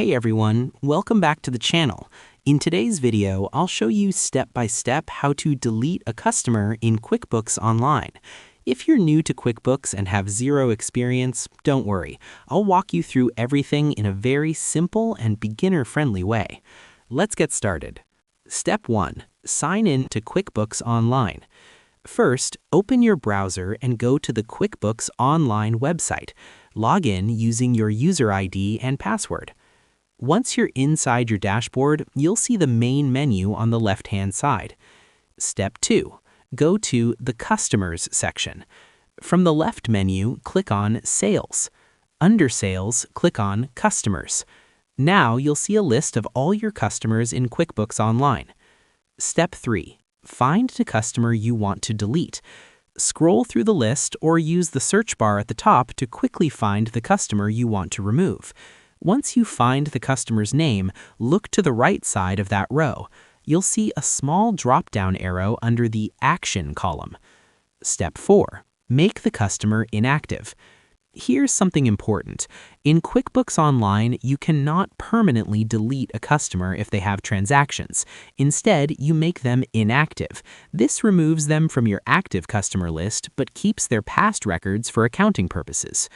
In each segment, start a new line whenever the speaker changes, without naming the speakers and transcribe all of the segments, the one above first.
Hey everyone, welcome back to the channel. In today's video, I'll show you step by step how to delete a customer in QuickBooks Online. If you're new to QuickBooks and have zero experience, don't worry. I'll walk you through everything in a very simple and beginner-friendly way. Let's get started. Step 1. Sign in to QuickBooks Online. First, open your browser and go to the QuickBooks Online website. Log in using your user ID and password. Once you're inside your dashboard, you'll see the main menu on the left-hand side. Step 2. Go to the Customers section. From the left menu, click on Sales. Under Sales, click on Customers. Now you'll see a list of all your customers in QuickBooks Online. Step 3. Find the customer you want to delete. Scroll through the list or use the search bar at the top to quickly find the customer you want to remove. Once you find the customer's name, look to the right side of that row. You'll see a small drop-down arrow under the Action column. Step 4. Make the customer inactive. Here's something important. In QuickBooks Online, you cannot permanently delete a customer if they have transactions. Instead, you make them inactive. This removes them from your active customer list but keeps their past records for accounting purposes.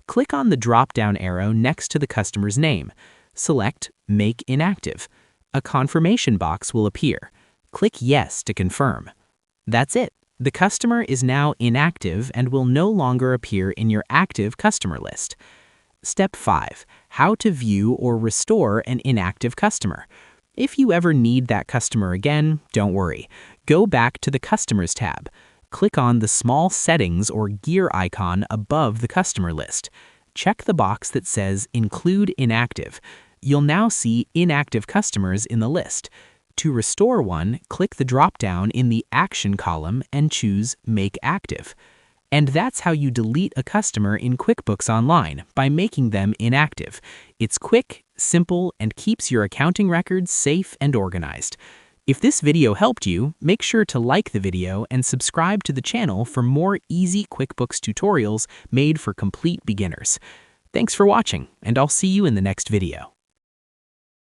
Click on the drop-down arrow next to the customer's name. Select Make Inactive. A confirmation box will appear. Click Yes to confirm. That's it. The customer is now inactive and will no longer appear in your active customer list. Step 5. How to view or restore an inactive customer. If you ever need that customer again, don't worry. Go back to the Customers tab. Click on the small settings or gear icon above the customer list. Check the box that says Include Inactive. You'll now see inactive customers in the list. To restore one, click the drop-down in the Action column and choose Make Active. And that's how you delete a customer in QuickBooks Online, by making them inactive. It's quick, simple, and keeps your accounting records safe and organized. If this video helped you, make sure to like the video and subscribe to the channel for more easy QuickBooks tutorials made for complete beginners. Thanks for watching, and I'll see you in the next video.